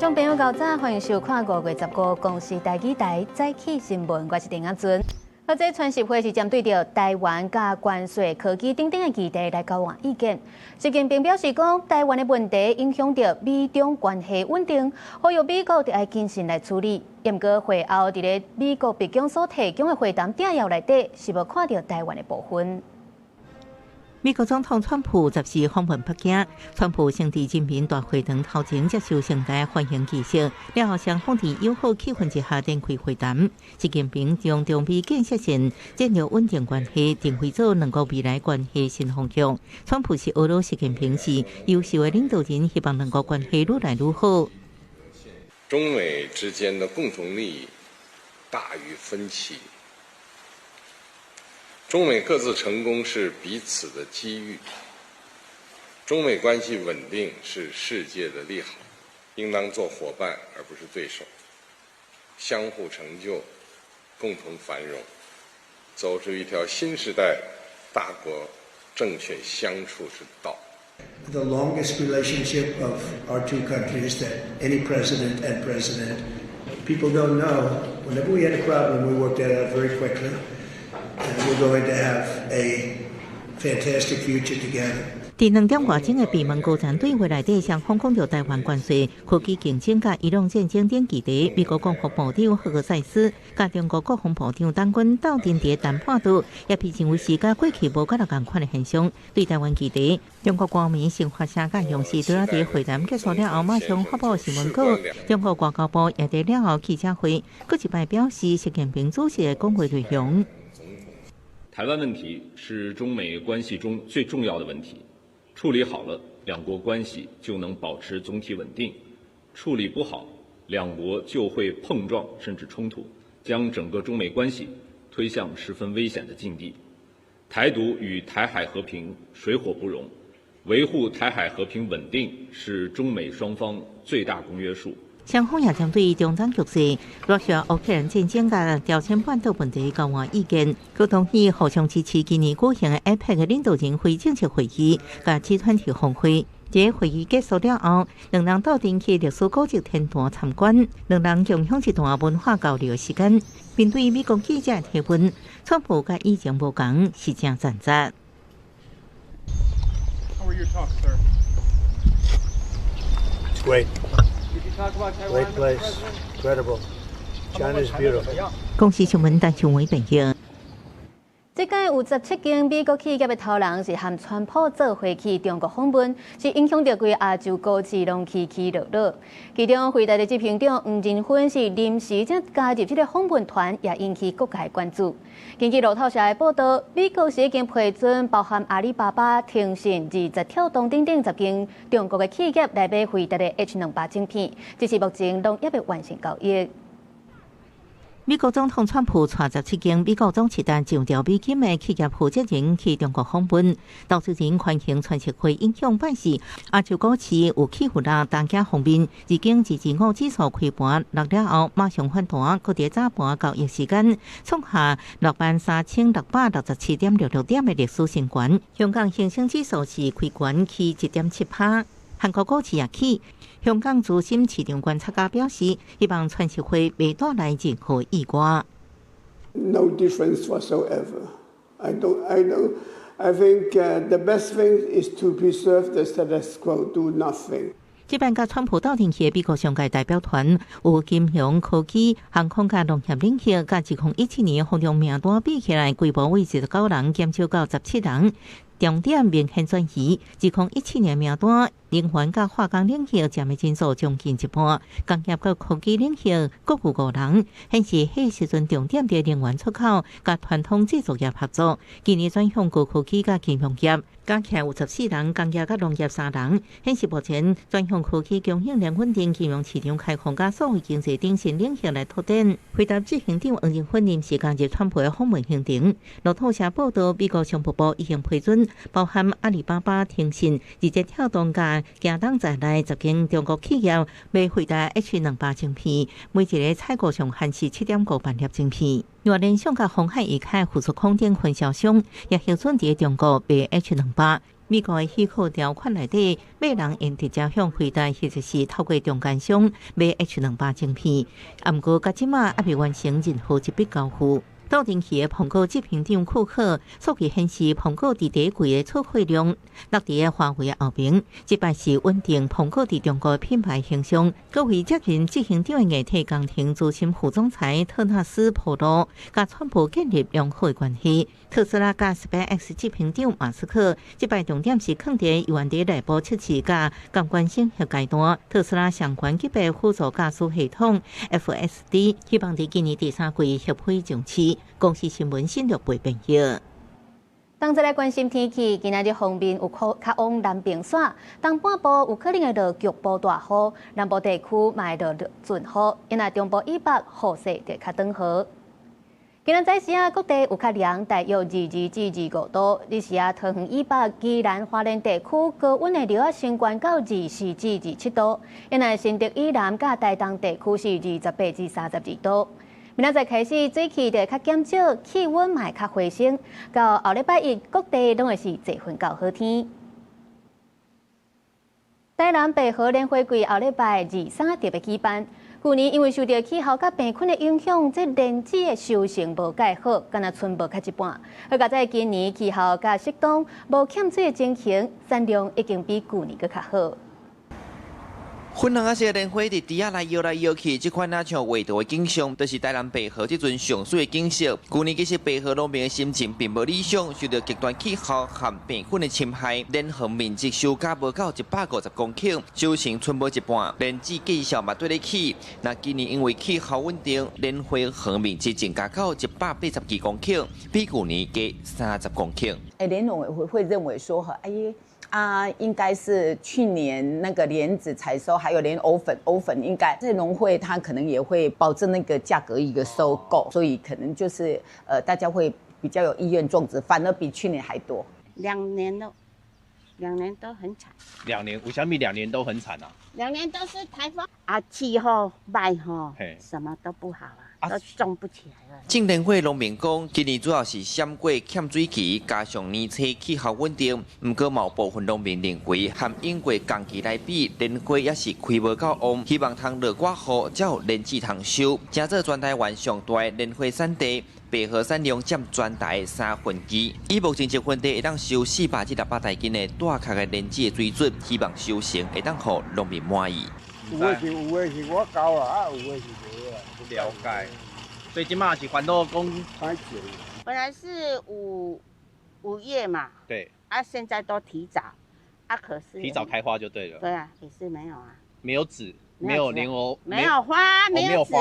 众朋友，早早欢迎收看5月15公视台语台早起新闻，我是丁雅俊。这传习会是针对着台湾甲关税科技等等的议题来交换意见。习近平表示讲，台湾的问题影响着美中关系稳定，呼吁美国得爱谨慎来处理。不过会后，伫咧美国白宫所提供的会谈摘要内底，是无看到台湾的部分。美国总统川普14访问北京，川普先伫人民大会堂头前接受盛大欢迎仪式，了后双方伫友好气氛之下展开会谈。习近平将中美建设性建立稳定关系定位做两国未来关系新方向。川普是俄罗斯习近平是优秀的领导人，希望两国关系愈来愈好。中美之间的共同利益大于分歧。中美各自成功是彼此的机遇，中美关系稳定是世界的利好，应当做伙伴而不是对手，相互成就，共同繁荣，走出一条新时代大国正确相处之道。The longest relationship of our two countries that any president and president. People don't know. Whenever we had a problem, we worked it out very quickly. And we're going to have a fantastic future together. 伫2点外钟的闭门高层对话内底，双方讲到台湾关税、科技竞争、甲伊朗战争等议题。美国国防部长赫格塞斯甲中国国防部长党军斗阵伫谈判桌，也被认为是甲过去无甲同共款的现象。对台湾议题，中国官媒新华社甲央视对啊伫会谈结束了后，马上发布新闻稿。中国外交部也伫了后记者会，搁一摆表示习近平主席的讲话内容。台湾问题是中美关系中最重要的问题，处理好了，两国关系就能保持总体稳定；处理不好，两国就会碰撞甚至冲突，将整个中美关系推向十分危险的境地。台独与台海和平水火不容，维护台海和平稳定是中美双方最大公约数。双方也针对中东局势、俄乌克兰战争甲朝鲜半岛问题交换意见，佮同意互相支持今年举行的 APEC 的领导人非正式会议甲集团体峰会。这会议结束了后，两人斗阵去历史古迹天坛参观，两人共享一段文化交流的时间。面对美国记者提问，川普甲以前无同，是正赞赞。Great. Great place. Incredible. China is beautiful. 公司新闻单新闻朋友。这届有17间美国企业的头人是和川普做伙去中国访问，是影响到规亚洲股市拢起起落落。其中，辉达的执行长黄仁勋是临时才加入这个访问团，也引起各界关注。根据路透社的报道，美国是已经批准包含阿里巴巴、腾讯、字节跳动等等10间中国的企业来买辉达的 H200晶片，只是目前拢还未完成交易。美国总统川普带17间美国总集团上调美金的企业负责人去中国访问，投资人欢迎传习会影响办事。亚洲股市有起伏啦，大家方面，日经225指数开盘落了后马上反弹，搁伫早盘交易时间创下63667.66点的历史新高。香港恒生指数是开盘起1.7%，韩国股市也起。香港资深市场观察家表示，希望传习会未带来任何意外。No difference whatsoever. I think the best thing is to preserve the status quo, do nothing. 这班甲川普斗阵去的美国商界代表团，有金融、科技、航空甲农业领域，甲2017年互动名单比起来，规模为19人，减少到17人。重点明显转移，2017年名单能源甲化工领域占的人数将近一半，工业甲科技领域各有5人，显示迄时阵重点伫能源出口甲传统制造业合作。今年转向高科技甲金融业，加起来有14人，工业甲农业3人，显示目前转向科技、供应链稳定、金融市场开放甲社会经济等新领域来拓展。回答执行长黄仁勋临时加入川普的访问行程。路透社报道，美国商务部已经批准。包含阿里巴巴、腾讯、字节跳动甲京东在内10间中国企业买回答 H200晶片，每一个采购上限是7.5万粒晶片。外联想甲鸿海以开附属空间分销商也核准伫中国卖 H200。美国的许可条款内底，买人用直接向回答，或者是透过中间商买 H200晶片。啊，毋过到即马还未完成任何一笔交付。斗阵期的苹果执行长库克数据显示，苹果伫第一季的出货量落伫个华为的后面，即摆是稳定苹果伫中国品牌形象。各位接任执行长的艺体工程资深副总裁特纳斯普罗，甲川普建立良好的关系。特斯拉甲 SpaceX 执行长马斯克，即摆重点是放伫伊原地内部测试甲监管审核阶段。特斯拉上悬级别辅助驾驶系统 FSD， 希望伫今年第3季协会上市。公司新闻新闻报道。当再来关心天气，今仔日方面有较往南边线，东半部有可能会落局部大雨，南部地区嘛会落阵雨，因为中部以北雨势就较长和。今仔早时啊，各地有较凉，大约22至25度。日时啊，桃园以北、宜兰花莲地区高温的热啊升悬到24至27度，因为新竹以南甲台东地区是28至32度。明仔载开始，水汽就较减少，气温嘛会较回升。到后礼拜一，各地拢会是侪份到好天。台南白河联欢会后礼拜23特别举办。去年因为受到气候甲病菌的影响，这莲子的收成无介好，敢若剩无较一半。而加在今年气候甲适当，无欠水的情形，产量已经比去年更较好。粉红色莲花伫底下来摇来摇去，这款像画图的景象，就是台南白河这阵上水的景色。去年其实白河农民的心情并无理想，受到极端气候和病菌的侵害，莲红面积收加无到150公顷，收成剩无一半，莲子绩效嘛对得起。那今年因为气候稳定，莲花红面积增加到182公顷，比去年加30公顷。莲农委会认为说应该是去年那个莲子采收，还有莲藕粉应该在农会它可能也会保证那个价格一个收购，所以可能就是大家会比较有意愿种植，反而比去年还多。2年都很惨。2年，为什么2年都很惨啊？2年都是台风啊，气候败什么都不好都种不起来了。种莲花农民讲，今年主要是闪过欠水期，加上年初气候稳定。不过，某部分农民认为，和英国同期来比，莲花也是开无够旺，希望通落寡雨，才有莲子通收。正做全台湾上大的莲花产地，白河产量占全台2/3。以目前一分地会当收400至600台斤的大壳的莲子的水准，希望收成会当让农民满意。有的是我交啊，有的是无啊。了解，所以今嘛是烦恼讲太久。本来是5月嘛，对，现在都提早，可是提早开花就对了。对啊，也是没有啊，没有籽，没有莲藕，没有花，没有籽。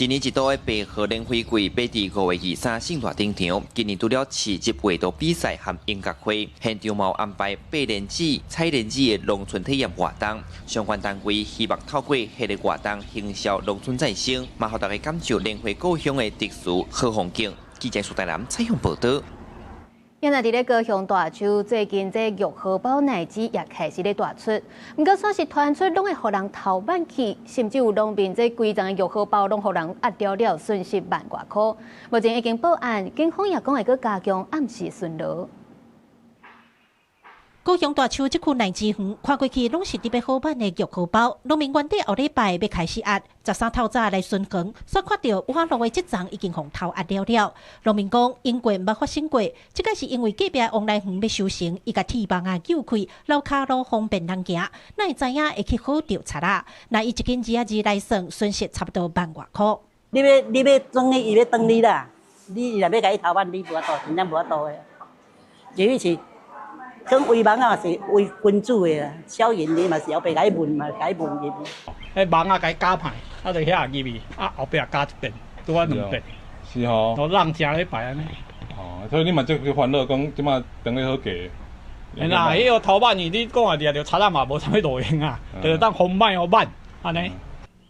一年一度的白河莲花季摆伫5月23圣大顶场，今年除了市集画图比赛和音乐会，现场嘛有安排爬莲子、采莲子的农村体验活动。相关单位希望透过系列活动行销农村再生，嘛让大家感受莲花故乡的特殊好风景。记者苏台南采访报道。因在伫咧高雄大树，最近这玉荷包奶子也开始咧大出，不过算是传出拢会互人头慢去，甚至有农民这规张玉荷包拢互人压了，损失100多块。目前已经报案，警方也讲会去加强暗时巡逻。高雄大树这区奶子园看过去拢是特别好办的玉荷包，农民原地后礼拜要开始压，13透早来巡航，煞看到有路的这站已经互头压了。农民讲，因过捌发生过，这个是因为隔壁王来园要收成，伊甲铁棒救开，路骹路方便人行，哪会知影会去好调查啦？那伊一斤2来算，损失差不多100多块。你要装伊要等你啦，你若要甲伊头办，你无法度，真正无法度的。尤其是。讲为网啊，是为君主的啦，小人你嘛是后壁甲伊问嘛，甲伊问入去。迄网啊，甲伊加歹，就遐入去，后壁加一遍，拄啊2遍。是吼。都人正咧摆安尼。哦，所以你嘛即个烦恼，讲即马等于好价。嘿啦，迄个头版你讲啊，掠着贼仔嘛无啥物路用啊，就是当红慢慢安尼。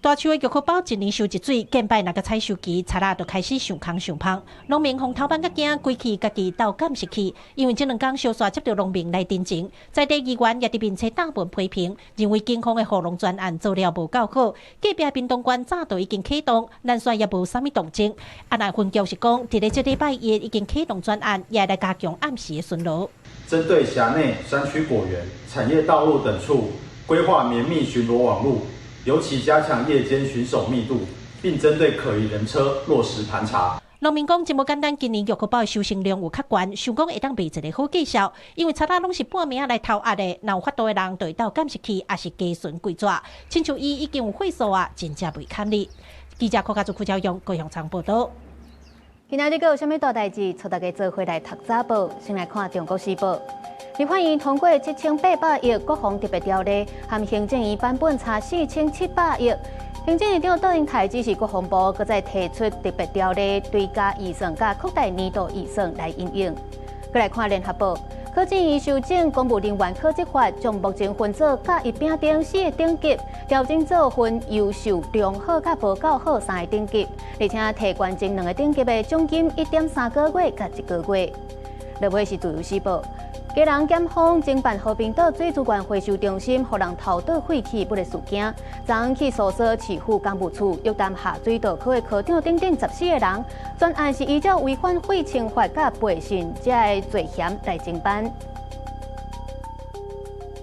大树的玉荷包一年收一水，见摆那个采收期，菜仔就开始上空上芳。农民从头班到惊，规气家己斗感失去，因为这2天小刷接到农民来တင်情，在地议员也伫面前大文批评，认为警方的护农专案做了无够好。隔壁屏东县早就已经启动，咱线也无啥物动静。安那分局是讲，伫咧这礼拜一已经启动专案，也来加强暗时的巡逻。针对辖内山区果园、产业道路等处，规划绵密巡逻网路。尤其加强夜间巡守密度，并针对可疑人车落实盘查。农民讲，真无简单，今年玉荷包的收成量有较悬，想讲会当卖一个好绩效，因为菜仔拢是半暝来偷压的，若有法度的人就会到监视器，也是加巡规抓。亲像伊已经有会数啊，真正未堪哩。记者柯家族副教用高雄长报道。今仔日有啥物大代志？带大家做回来读早报，先来看《中国时报》。立法院通过7800亿国防特别条例，含行政院版本差4700亿。行政院长倒应台指示国防部，搁再提出特别条例追加预算，甲扩大年度预算来应用。再来看《联合报》，科技院修正公务人员科技法，将目前分组甲一丙等4个等级调整做分优秀、良好甲无够好3个等级，而且提关前2个等级的奖金1.3个月甲1个月。落尾是《自由时报》。家人检方侦办和平岛水资源回收中心，互人偷倒废弃物的事件，昨去搜索市府干部处，约谈下水道科的科长等14个人。专案是依照违反废清法甲背信这个罪嫌来侦办。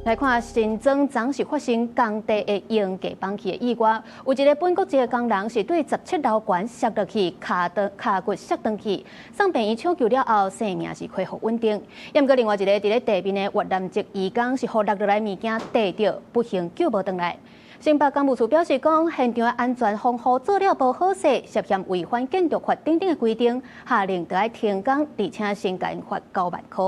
来看新庄昨是发生工地的用价放弃的意外，有一个本国籍的工人是对17楼悬摔落去，骹骨摔断去，送病院抢救了后，生命是恢复稳定。也毋过另外一个伫咧地面的越南籍移工是互落落来物件跌着，不幸救无回来。新北公务处表示讲，现场的安全防护做了无好势，涉嫌违反建筑法等等的规定，下令就要停工，而且先甲因罚9万块。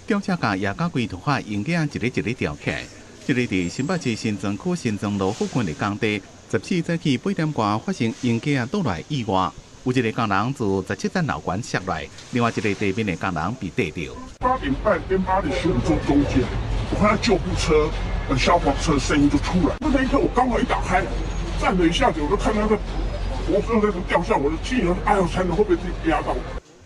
吊车架也甲规头发用件一个吊起来。这个伫新北市新庄区新庄路附近的工地，14早起8点外发生用件倒来意外，有一个工人自17层楼悬摔来，另外一个地面的工人被跌掉。8点半跟8点15分中间，我看到救护车、消防车声音就出来，那一刻我刚好一打开，站了一下子，我就看到那个脖子那个掉下，我的心里哎呦，才能会不会自己压到？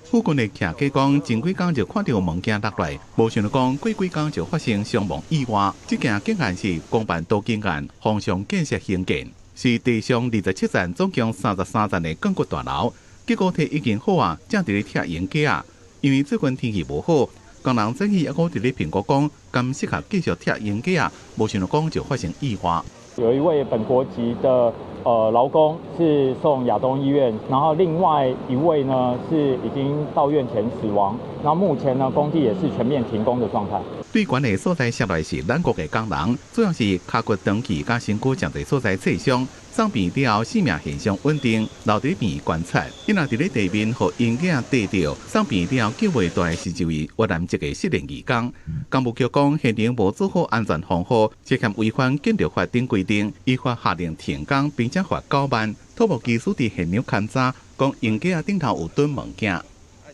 附近的徛家讲，前几天就看到物件落来，无想到讲过几天就发生伤亡意外。这件竟然是公办多建案方向建设兴建，是地上27层总共33层的建筑大楼。结果体已经好啊，正伫咧拆烟架啊。因为最近天气无好，工人早起也搁伫咧评估讲，敢适合继续拆烟架啊，无想到讲就发生意外。有一位本国籍的劳工是送亚东医院，然后另外一位呢是已经到院前死亡，然后目前呢工地也是全面停工的状态。最悬的所在下来是咱国的工人，主要是骹骨长期甲身躯真侪所在挫伤，送病了后生命现象稳定，留伫病院观察。因若伫咧地面互因囝跌着，送病了后救袂大的是一位越南籍的失联移工。公务局讲现场无做好安全防护，涉嫌违反建筑法等规定，依法下令停工，并且罚9万。土木技师伫现场勘查，讲因架顶头有蹲物件。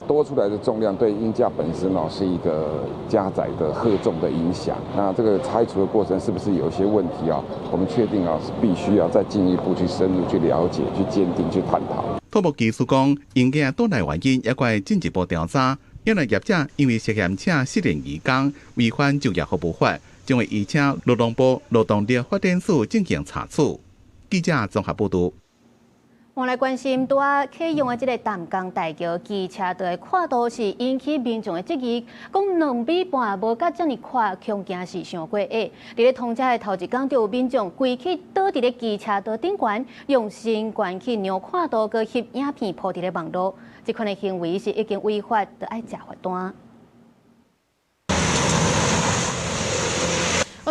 多出来的重量对鹰架本身是一个加载的荷重的影响。那这个拆除的过程是不是有一些问题啊？我们确定是必须要再进一步去深入去了解、去鉴定、去探讨。土木技师讲，鹰架倒来原因也该进一步调查。因为业者因为涉嫌请失联移工违反就业服务法，将会移请劳动部劳动力发展署进行查处。记者综合报道。我来关心拄啊启用的这个淡江大桥机车道的跨度是引起民众的质疑，讲2米半无甲遮尔宽，恐惊是上过矮。伫咧通车的头一天，就有民众规起倒伫咧机车道顶悬，用身悬去量跨度，佮翕影片铺伫咧网络。这款的行为是已经违法，就要吃罚单。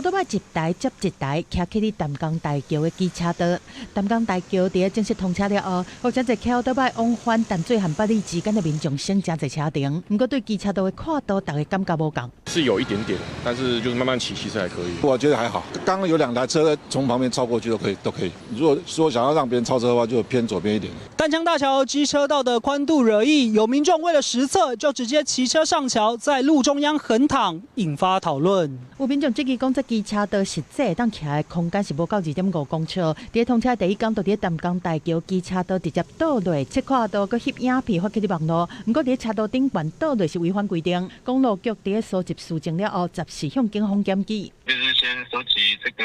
乌多摆一台接一台徛起伫淡江大桥的机车道。淡江大桥伫正式通车了后，或者在乌多摆往返淡水和八里之间的民众省真侪车停。不过对机车道的跨度，大家感觉无同。是有一点点，但是就是慢慢骑车还可以。我觉得还好，刚刚有2台车从旁边超过去都可以。如果说想要让别人超车的话，就偏左边一点。淡江大桥机车道的宽度惹议，有民众为了实测，就直接骑车上桥，在路中央横躺，引发讨论。有民众质疑讲，这机车道实际当徛的空间是无到2.5公尺。伫通车第一天，就伫淡江大桥机车道直接倒落，切跨道佮翕影片发起伫网络。不过伫车道顶悬倒落是违反规定。公路局伫收集事情了后，及时向警方检举。就是先收集这个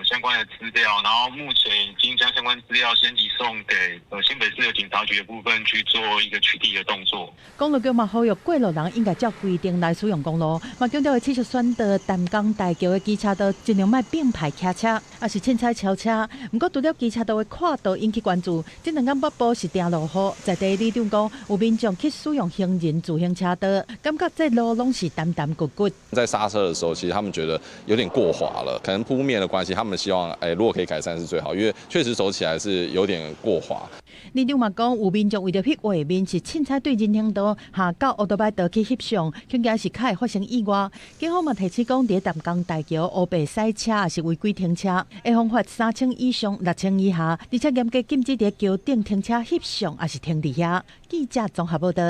相关的资料，然后目前已经将相关资料先移送给新北市的警察局的部分去做一个取缔的动作。公路局嘛呼吁过路人应该照规定来使用公路，嘛强调会持续选择淡江大桥的机车道，尽量莫并排骑车，也是凊彩超车。不过除了机车道的跨度引起关注，这2天北部是定路雨，在地里长讲有民众去使用行人自行车道，感觉这路拢是澹澹骨骨。在刹车的时候，其实他们觉得有点过滑了，可能铺面的关系，他们希望如果可以改善是最好，因为确实走起来是有点过滑。里长嘛讲，有民众为着翕画面，是凊彩对人行道下到乌多摆道去翕相，恐惊是较会发生意外。警方嘛提醒讲，伫淡江大桥乌白驶车也是违规停车，会罚款3000以上6000以下，而且严格禁止伫桥顶停车翕相，也是停伫遐。记者综合报道。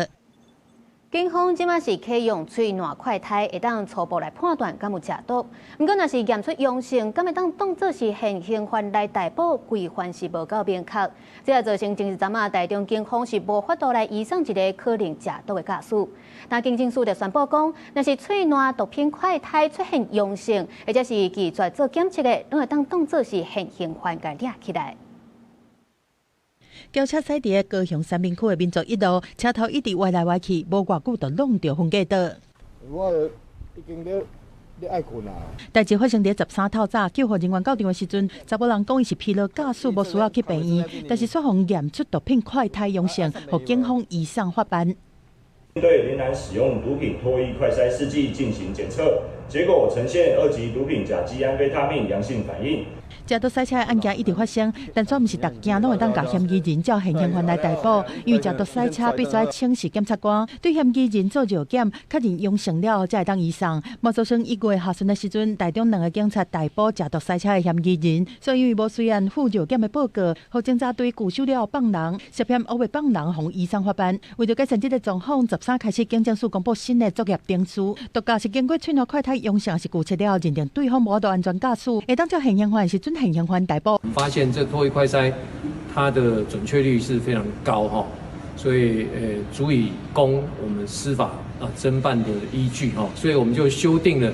警方即马是启用喙瘾快筛，会当初步来判断敢有食毒。不过，若是验出阳性，敢会当当作是现行犯来逮捕，规范是无够明确。这也造成前一阵啊，台中警方是无法度来移送一个可能食毒的驾驶。但警政署就宣布讲，若是喙瘾毒品快筛出现阳性，或者是拒绝做检测的，拢会当当作是现行犯甲抓起来。轿车驶伫高雄三民区的民族一路，车头一直歪来歪去，无偌久就弄到分隔岛。我已经咧爱困啊！代志发生伫13透早，救护人员到场的时阵，查某人讲伊是疲劳驾驶，无需要去病院，但是双方验出毒品快筛阳性，互警方移送法办。对林男使用毒品脱衣快筛试剂进行检测，结果呈现2级毒品甲基安非他命阳性反应。食毒驶车的案件一直发生，但却毋是逐件拢会当甲嫌疑人照现行犯来逮捕，因为食毒驶车必须要请示检察官对嫌疑人做药检，确认阳性了后才会当移送。毛祖生1月下旬的时阵，台中2个警察逮捕食毒驶车的嫌疑人，所以因为无虽然副药检的报告，互警察队固守了放人，涉嫌污蔑放人，互移送法办。为了改善这个状况，13开始警政署公布新的作业定数，毒驾是经过喙瘾快筛阳性，是拒测了后认定对方无法度安全驾驶，会当照现行犯时阵现行犯逮捕。发现这脱衣快筛，它的准确率是非常高哈，所以足以供我们司法侦办的依据哈，所以我们就修订了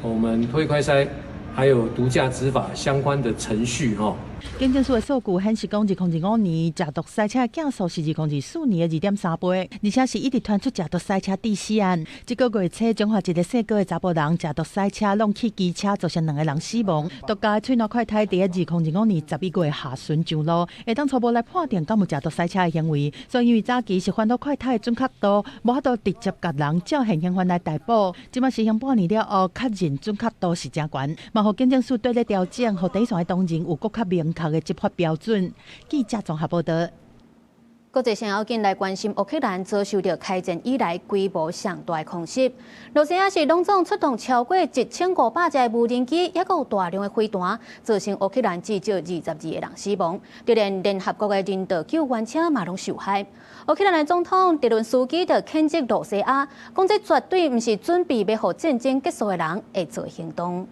我们脱衣快筛还有毒驾执法相关的程序哈。警政署的数据显示，讲2005年食毒驶车的件数是2004年的2.3倍，而且是一直传出食毒驶车致死案。这个月初，中华一个姓高的查甫人食毒驶车弄起机车，造成2个人死亡。毒驾的喙瘾快筛伫2005年11月下旬上路，会当初步来判定敢有食毒驶车的行为。所以因为早期是反毒快筛的准确度无法度直接甲人照现行犯来逮捕，即马实行半年了后，确认准确度是真悬。嘛，互警政署对咧调整，互第一线的同仁有更较明确的执法标准。记者综合报道。国际上要紧来关心乌克兰遭受到开战以来规模上大的空袭。罗西亚是拢总出动超过1500架无人机，也有大量的飞弹，造成乌克兰至少22个人死亡。就连联合国的人道救援车嘛拢受害。乌克兰的总统泽伦斯基就谴责罗西亚，讲这绝对不是准备要让战争结束的人会做行动。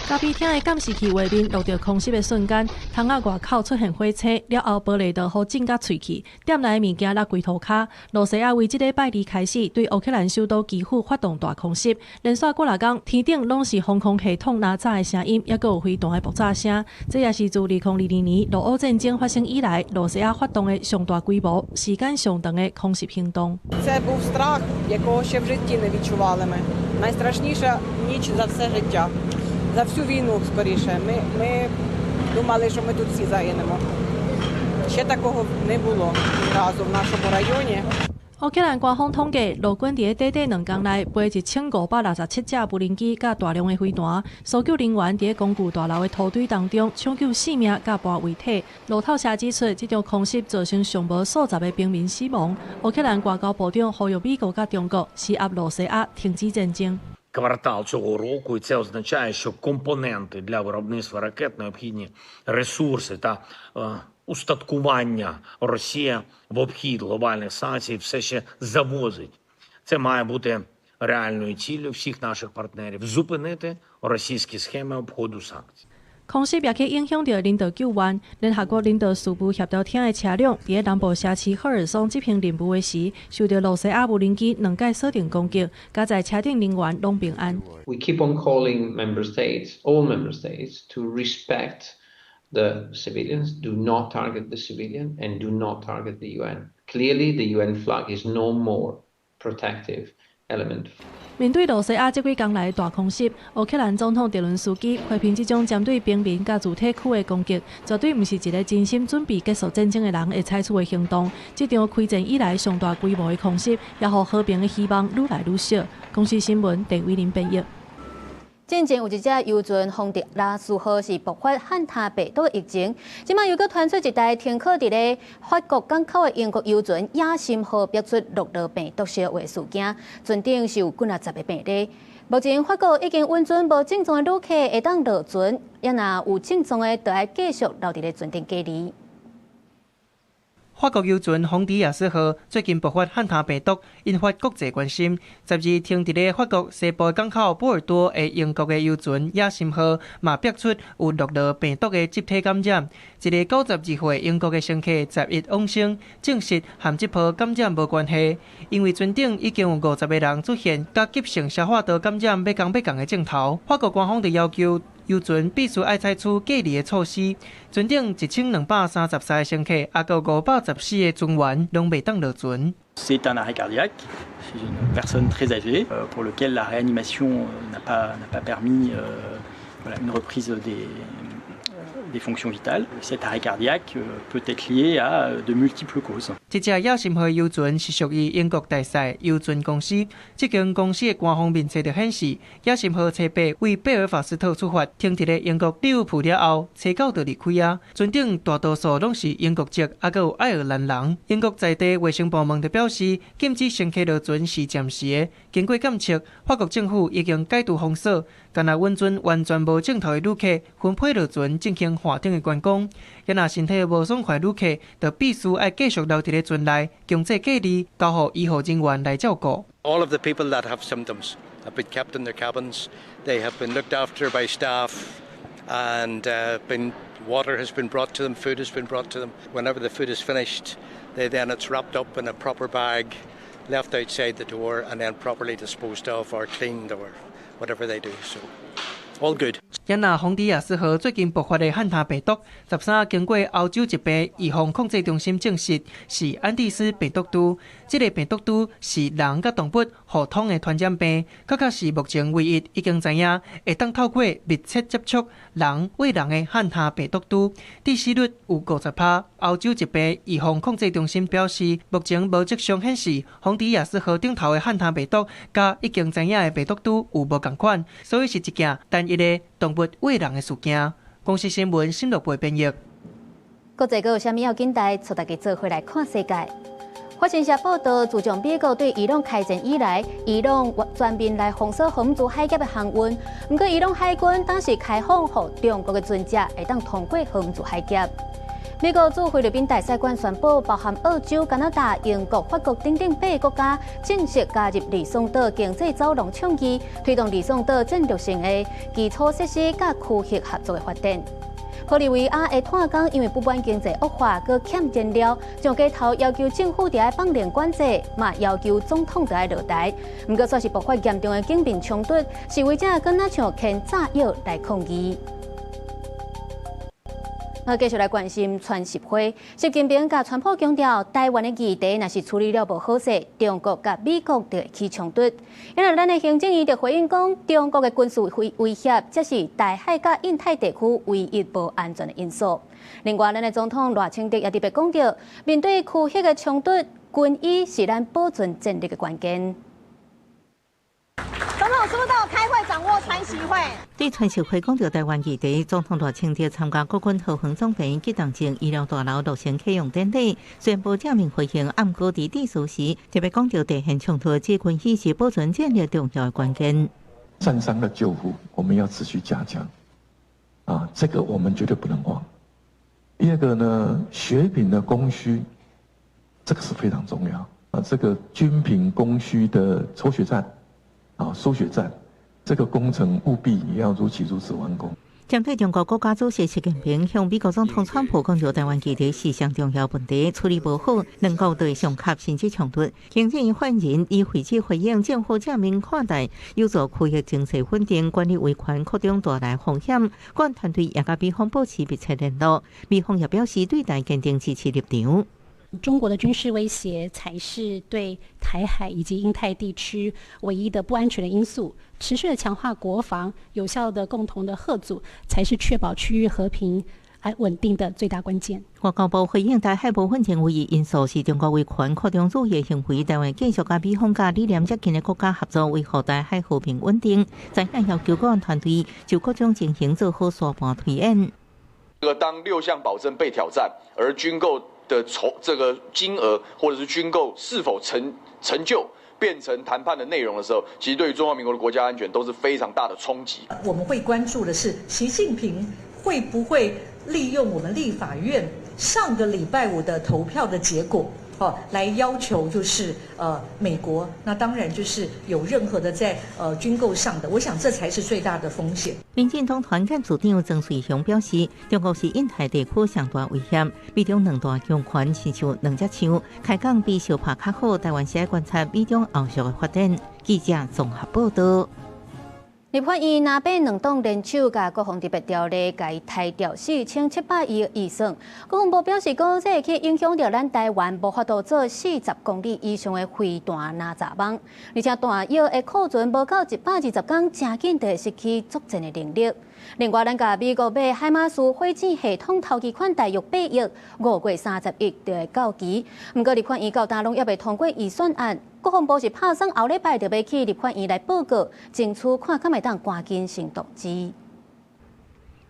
咖啡厅的监视器画面录到空袭的瞬间，窗仔外口出现火车，了后玻璃都好整甲碎去，店内的物件落规涂骹。罗西亚为即个拜二开始对乌克兰首都基辅发动大空袭，连续过6天，天顶拢是防空系统哪炸的声音，也有飞弹的爆炸声。这也是自2022年俄乌战争发生以来，罗西亚发动的上大规模、时间上长的空袭行動。Це був страх, якого ще в житті не відчували ми. Найстрашніша ніч за все життя. За всю війну, скоріше. Ми думали, що ми тут всі загинемо. Ще такого не було ні разу в нашому районі. 乌克兰官方统计，陆军伫短短2天内飞1567架无人机甲大量的飞弹，搜救人员伫工具大楼的土堆当中抢救性命甲跋遗体。路透社指出，这场空袭造成上无数十个平民死亡。乌克兰外交部長呼籲美國甲中國施壓羅西亞停止戰爭。Квартал цього року, і це означає, що компоненти для виробництва ракет необхідні ресурси та устаткування Росія в обхід глобальних санкцій все ще завозить. Це має бути реальною ціллю всіх наших партнерів – зупинити російські схеми обходу санкцій. 空袭也去影响到人道救援。联合国人道事务协调厅的车辆伫南部城市赫尔松执行任務的時，受到羅西亞無人機2架鎖定攻擊，加在車頂人員攏平安。We keep on calling member states, all member states, to respect the civilians, do not target the civilian, and do not target the UN. Clearly, the UN flag is no more protective element. 面對羅西亞這幾天來的大空襲，烏克蘭總統澤倫斯基批評這種針對平民甲主體區的攻擊，絕對唔是一個真心準備結束戰爭的人會採取的行動。這場開戰以來上大規模的空襲，也讓和平的希望愈來愈小。公視新聞鄭偉林編譯。之前有一隻遊船洪迪拉斯號是爆發漢他病毒疫情，今麥又閣傳出一台停靠佇咧法國港口的英國遊船野心號逼出諾羅病毒燒話事件，船頂是有幾10個病例。目前法國已經允准無正宗的旅客會當落船，也若有正宗的，就要繼續留佇咧船頂隔離。法國遊船洪迪亞斯號最近爆發漢他病毒，引發國際關心。12停佇咧法國西部港口波爾多的英國的遊船野心號嘛逼出有諾羅病毒的集體感染。一個92歲英國的乘客11往生，證實和這波感染無關係，因為船頂已經有50個人出現甲急性消化道感染要講的症頭。法國官方就要求遊船必須愛採取隔離的措施，船頂1233個乘客，也有514個船員攏未當落船。C'est un arrêt cardiaque chez une personne très âgée pour lequel la réanimation n'a pas permis une reprise des fonctions vitales. Cet arrêt cardiaque peut être lié à de multiples causes. 這隻野心號遊船是屬於英國大細遊船公司，這間公司的官方面冊就顯示，野心號車8為貝爾法斯特出發，停佇咧英國利物浦了後，車9就離開啊。船頂大多數攏是英國籍，也有愛爾蘭人。英國在地衛生部門就表示，禁止乘客落船是暫時的。經過檢測，法國政府已經解除封鎖，但係允准完全無症頭的旅客分配落船進行華燈的觀光。也若身體無爽快旅客，就必須要繼續留佇咧船內，強制隔離，交予醫護人員來照顧。All of the people that have symptoms have been kept in their cabins. They have been looked after by staff, and water has been brought to them, food has been brought to them. Whenever the food is finished, it's wrapped up in a proper bag, left outside the door, and then properly disposed of or cleaned or whatever they do. So, all good. 也若洪迪亞斯號最近爆發的漢他病毒，13經過歐洲疾病預防控制中心證實是安地斯病毒株。這個病毒株是人甲動物互通的傳染病，確是目前唯一已經知影會當透過密切接觸人餵人的漢他病毒株，致死率有50%。歐洲疾病預防控制中心表示，目前無跡象顯示洪迪亞斯號頂頭的漢他病毒甲已經知影的病毒株有無同款，所以是一件單一的動物餵人的事件。公視新聞新樂培編譯。國際有啥物要緊帶，帶大家做回來看世界。法新社報道，自從美國對伊朗開戰以來，伊朗全面來封鎖荷姆茲海峽的航運。不過，伊朗海軍當時開放給中國的船隻會當通過荷姆茲海峽。美國駐菲律賓大使館宣布，包含澳洲、加拿大、英國、法國等8個國家正式加入李松島經濟走廊倡議，推動李松島戰略性的基礎設施甲區域合作的發展。玻利維亞的炭礦因為不滿經濟惡化，佮欠燃料，將街頭要求政府要放零管制，嘛要求總統要落台。不過，算是爆發嚴重的警民衝突，示威者更加像牽炸藥來抗議。继续来关心川习会，习近平甲川普强调，台湾的议题若是处理了无好势，中国甲美国就会起冲突。因为咱的行政院就回应讲，中国的军事威胁才是台海甲印太地区唯一无安全的因素。另外，咱的总统赖清德也特别讲到，面对区域的冲突，军医是咱保存战略的关键。总统说到开会掌握川习会。对川习会讲到台湾议题，总统赖清德参加国军桃园总病激动前医疗大楼落成启用典礼，宣布正面回应暗高伫致辞时，特别讲到地线冲突，这军医是保存战略重要的关键。战伤的救护我们要持续加强，这个我们绝对不能忘。第二个呢，血品的供需，这个是非常重要这个军品供需的抽血站。输血站，这个工程务必也要如期如此完工。针对中国国家主席习近平向美国总统川普讲到台湾议题是上重要问题，处理不好，能够对上卡甚至冲突。行政院发言人以会旨回应政府正面看待，有助区域经济稳定，管理维权扩张带来风险。管团队也甲美方保持密切联络，美方也表示对台坚定支持立场。中国的军事威胁才是对台海以及印太地区唯一的不安全的因素。持续的强化国防，有效的共同的吓阻，才是确保区域和平稳定的最大关键。外交部回应台海部分定位因素是中国维权扩张主义行为，台湾继续甲美方甲理念接近的国家合作，维护台海和平稳定。在岸要求国安团队就各种情形做好沙盘推演。当6项保证被挑战，而军购的这个金额或者是军购是否成就变成谈判的内容的时候，其实对于中华民国的国家安全都是非常大的冲击。我们会关注的是习近平会不会利用我们立法院上个礼拜5的投票的结果，来要求就是美国，那当然就是有任何的在军购上的，我想这才是最大的风险。民进党团干组长曾水雄表示，中国是印太地区上大威胁，美中两大强权亲像两只枪，开讲比相拍较好。台湾是观察美中后续的发展。记者综合报道。立法院南北两党联手，甲国防特别条例改抬调4700亿预算。国防部表示，讲这会去影响到咱台湾无法度做40公里以上的飞弹拿炸网，而且弹药的库存无到120天，真紧就会失去作战的能力。另外，咱甲美国买海马斯火箭系统头期款大约8亿，5过30亿就会到期。不过，立法院到大拢也未通过预算案。国防部是拍算后礼拜就要去立法院来报告，争取看敢会当赶紧行动之。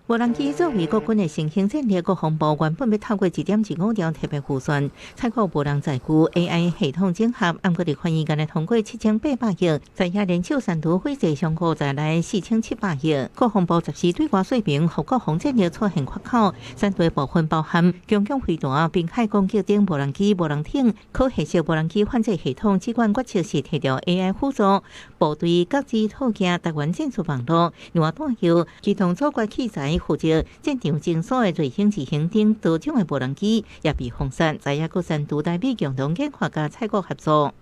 无人机作为国军的新兴战略，国防部原本要透过1.25兆特别预算，采购无人载具 AI 系统整合，按过立法院今日通过7800亿，在遐人手三图毁灭上再来4700亿。国防部10时对外说明，互国防战略出现缺口，三大部分包含强攻飞弹、滨海攻击等无人机、无人艇、可携式无人机反制系统，只管决策是提到 AI 辅助部队各自套件台湾战术网络，另外弹药、机动作战器材。负责战场侦索的瑞星自行等多种的无人机也被封杀，在也各三度代表共同研发甲采购合作。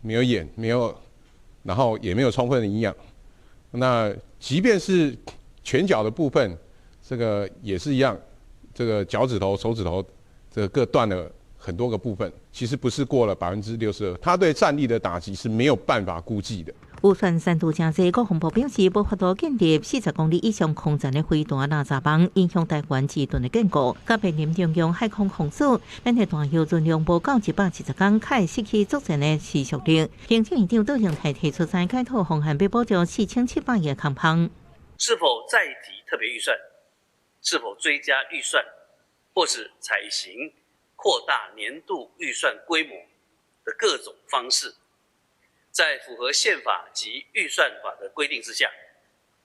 没有演，没有，然后也没有充分的营养。那即便是拳脚的部分，这个也是一样，这个脚趾头、手指头，这个各断了很多个部分，其实不是过了62%，它对战力的打击是没有办法估计的。预算3度增加，国防部表示无法度建立40公里以上空战的飞弹拿炸网，影响台湾自盾的建构。甲面临中共海空封锁，咱的弹药存量无到170天，才会失去作战的持续力。行政院长杜荣泰提出再改套方案，要保障4700亿空邦。是否再提特别预算？是否追加预算，或是采行扩大年度预算规模的各种方式？在符合宪法及预算法的规定之下，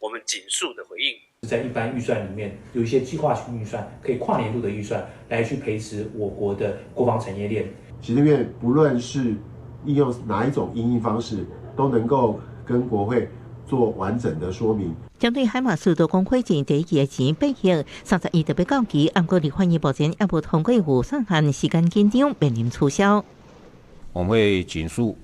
我们紧速的回应。在一般预算里面，有一些计划性预算，可以跨年度的预算来去培植我国的国防产业链。行政院不论是应用哪一种因应方式，都能够跟国会做完整的说明。针对海马斯多工会前第一期的钱8亿，30亿特别到期，按过立法院目前也无通过预算案，时间紧张，面临促销。我们会紧速。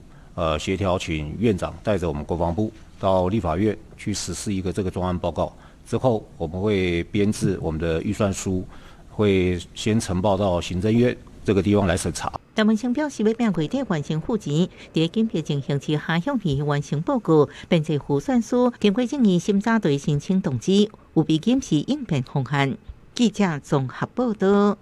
协调请院长带着我们国防部到立法院去实施一个这个专案报告，之后我们会编制我们的预算书，会先呈报到行政院这个地方来审查。陈文清表示，要拼月底完成户籍，在鉴别进行至下向期完成报告，并且核算师经过正义审查队申请动机，有必检视应变方案。记者综合报道。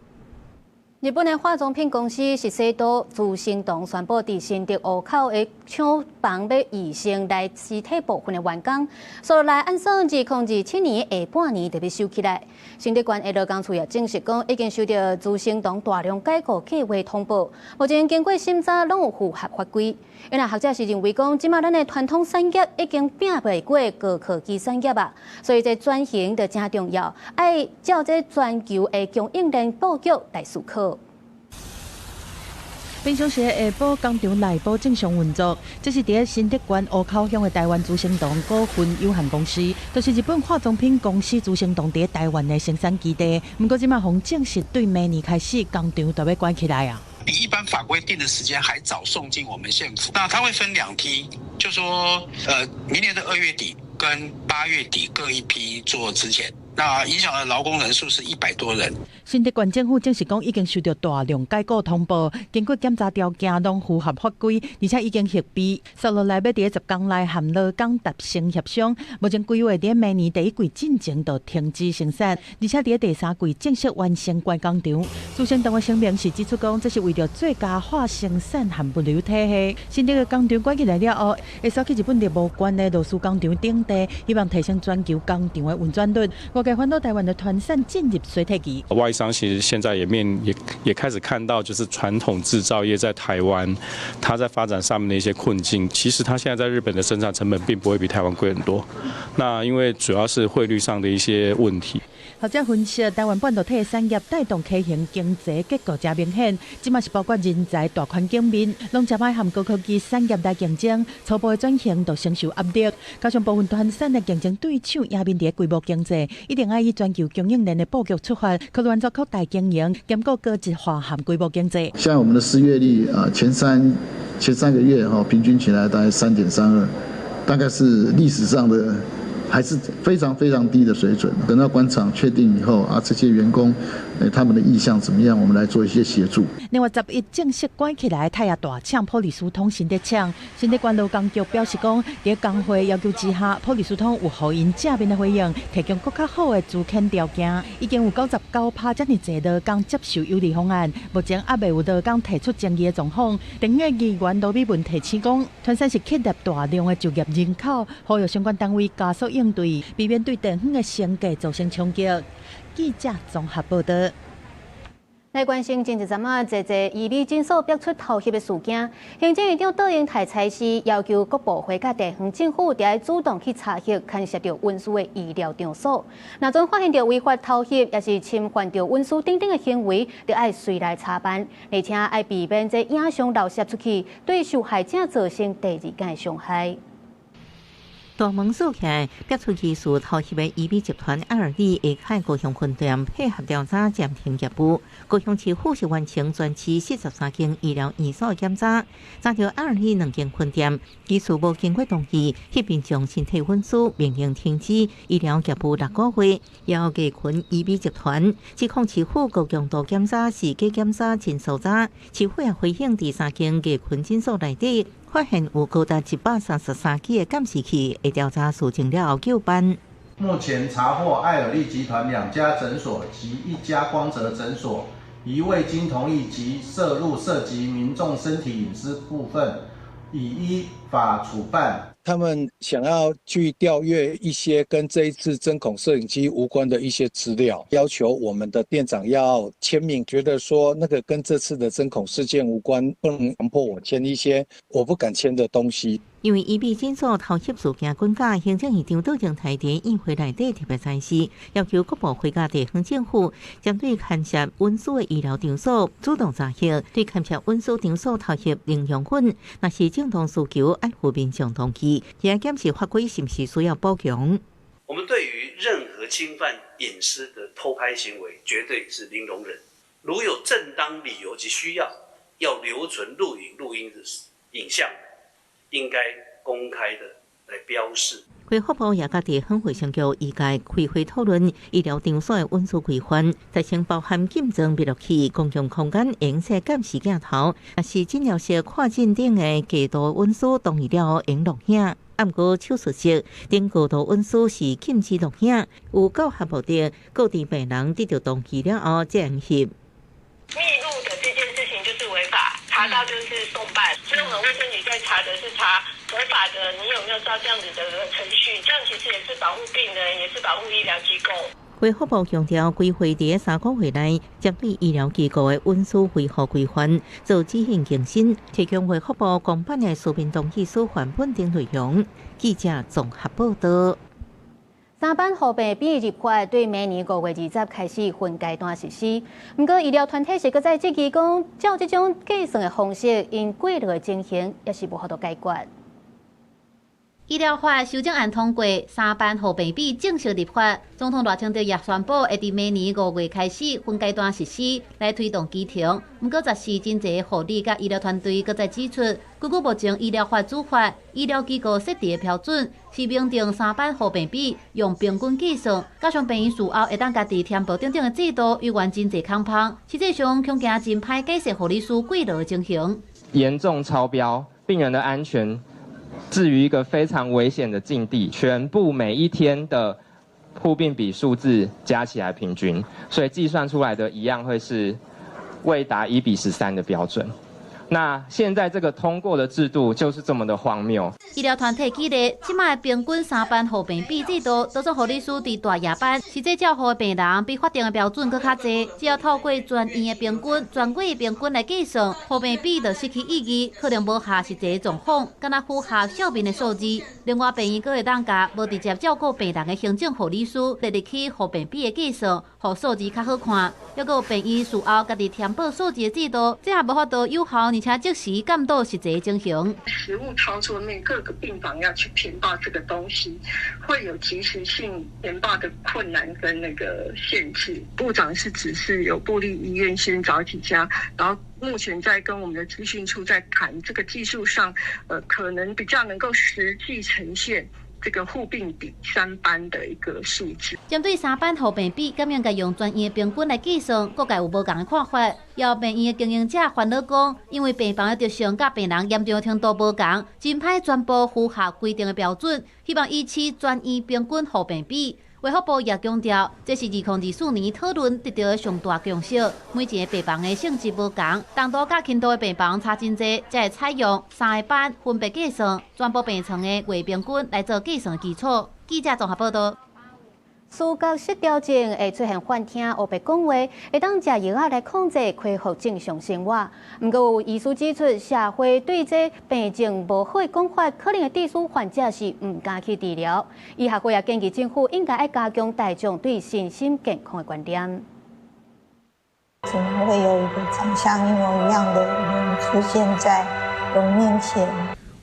日本的化妆品公司实施到资生堂宣布，伫新竹湖口的厂房要移升来尸体部分的完工，所来按算2027年下半年就要收起来。新竹县的劳工处也证实讲，已经收到资生堂大量解雇计划通报，目前经过审查拢有符合法规。因为学者是认为讲，即马咱的传统产业已经拼袂过高科技产业啊，所以这转型就真重要，爱照这全球的供应链布局来思考。平常时下晡工厂内部正常运作，这是伫新竹县湖口乡的台湾资生堂股份有限公司，就是日本化妆品公司资生堂伫台湾的生产基地。不过，即马方正式对明年开始工厂就要关起来啊。比一般法规定的时间还早送进我们县府。那它会分2批，就说明年的2月底跟8月底各一批做之前。那影响的劳工人数是100多人。新竹县政府证实讲，已经收到大量解雇通报，经过检查条件拢符合法规，而且已经核批，接落来要伫10天内和劳工达成协商。目前规划伫明年第一季进前就停止生产，而且伫第3季正式完成关工厂。资生堂的声明是指出讲，这是为了最佳化生产和物流体系。新竹的工厂关起来了后，会扫去日本业务关的罗斯工厂顶地，希望提升全球工厂的运转率。我给翻到台湾的团扇进入衰退期。外商其实现在也开始看到，就是传统制造业在台湾，它在发展上面的一些困境。其实它现在在日本的生产成本并不会比台湾贵很多。那因为主要是汇率上的一些问题。学者分析，台湾半导体产业带动畸形经济结构真明显，即嘛是包括人才大环境面，拢真歹和高科技产业来竞争，初步的转型都承受压力。加上部分团扇的竞争对手也面对规模经济，一定要以全球供应链的布局出发，考虑做扩大经营，兼顾高级化和规模经济。像我们的失业率前三个月平均起来大概3.32，大概是历史上的。还是非常非常低的水准。等到官场确定以后这些员工，他们的意向怎么样，我们来做一些协助。另外，11正式关起来，太阳大厂普利司通新竹厂，新竹县劳工局表示讲，在工会要求之下，普利司通有互因正面的回应，提供更较好的资遣条件。已经有99%这么侪劳工接受有利方案，目前还未有劳工提出争议的状况。等个议员罗美文提醒讲，团扇是吸纳大量的就业人口，呼吁相关单位加速应对，避免对地方的生计造成冲击。记者综合报道。来关心前一阵侪移民诊所逼出偷袭的事件，行政院长杜英台裁示要求各部会甲地方政府要主动去查核牵涉到运输的医疗场所，若总发现到违法偷袭，也是侵犯到运输等等的行为，就要随来查办，而且要避免这影像漏泄出去，对受害者造成第2件伤害。大门锁起来，逼出技术偷袭的移民集团2二下高雄分店配合调查暂停业务。高雄市府是完成全市43间医疗院所检查，查到2 2间分店技术无经过同意，迄边将身体运输命令停止医疗业务6个月，要加群移民集团指控市府高强度检查是假检查真数查，市府也回应第3间加群诊所内底。发现有高达133支的监视器，会调查事情了后扣办。目前查获艾尔利集团2家诊所及1家光泽诊所，已未经同意及涉入涉及民众身体隐私部分，已依法处办。他们想要去调阅一些跟这一次针孔摄影机无关的一些资料，要求我们的店长要签名，觉得说那个跟这次的针孔事件无关，不能强迫我签一些我不敢签的东西。因为移民诊所偷袭事件滚价，行政院长杜英台在议会内底特别指示，要求各部会甲地方政府针对牵涉运输的医疗场所主动查核，对牵涉运输场所偷袭零用款，若是正当需求，爱护民众同意，也检视法规是不是需要补强。我们对于任何侵犯隐私的偷拍行为，绝对是零容忍。如有正当理由及需要，要留存录音的影像，应该公开的来标示。卫福部也甲伫分会上叫医界开会讨论医疗场所的温素规范，再先包含禁装灭落器、公共空间影射监视镜头，也是诊疗室跨境顶的高度温素同意了用录影。毋过手术室顶高度温素是禁止录影，有够合目的，各地病人得到同意了后才用翕。密录的这件事情就是违法，查到就是送办，所以我们卫生局在查的是查合法的，你有没有照这样子的程序？这样其实也是保护病人，也是保护医疗机构。卫福部强调，规划伫3个月内，针对医疗机构的温素恢复规范做执行更新，提供卫福部公办的书面同意书范本等内容。记者综合报道。3班护病比入法对明年5月20开始分阶段实施，不过医疗团体是搁在质疑讲，照这种计算的方式，因过落的情形也是无法度解决。医疗法修正案通过，3班护病比正式立法。总统赖清德也宣布，会伫明年5月开始分阶段实施，来推动基层。不过，则是真侪护理甲医疗团队搁在指出，根据目前医疗法主法，医疗机构设定的标准是明定3班护病比用平均计算，加上病院术后会当家己填报等等的制度，有原真侪空窗，实际上恐惊真歹解释护理师过劳的情形。严重超标，病人的安全置于一个非常危险的境地，全部每一天的护病比数字加起来平均，所以计算出来的一样会是未达1:13的标准。那现在这个通过的制度就是这么的荒谬。医疗团体记得，即卖平均3班护病比制度，多数护理师伫大夜班，实际照护的病人比法定的标准更较侪。只要透过全院的平均、全国的平均来计算，护病比就失去意义，可能无下实际的状况，敢若符合笑面的数字。另外，病院阁会当甲无直接照顾病人的行政护理师列入去护病比的计算，互数字较好看。还阁有病院术后家己填报数字的制度，这也无法度有效，而且即时监督实际的情形。实务操作面各个病房要去填报这个东西，会有及时性填报的困难跟那个限制。部长是指示有部立医院先找几家，然后目前在跟我们的资讯处在谈这个技术上，可能比较能够实际呈现这个护病比3班的一个数字。针对3班护病比，敢应该用专业平均来计算，各界有无同的看法。有病院的经营者烦恼讲，因为病房的着伤甲病人严重的程度无同，真歹全部符合规定的标准，希望依持专业平均护病比。卫福部也强调，这是2024年讨论得到的上大共识。每一个病房的性质无同，重度甲轻度的病房差真侪，才会采用3个班分别计算全部病床的月平均来做计算基础。记者综合报道。思觉失调症会出现幻听、黑白讲话，会当食药仔来控制，恢复正常生活。不过有医师指出，社会对这病症无好的讲法，可能会致使患者是唔敢去治疗。医学会也建议政府应该要加强大众对身心健康的观念。可能会有一个长相一模一样的人出现在我面前。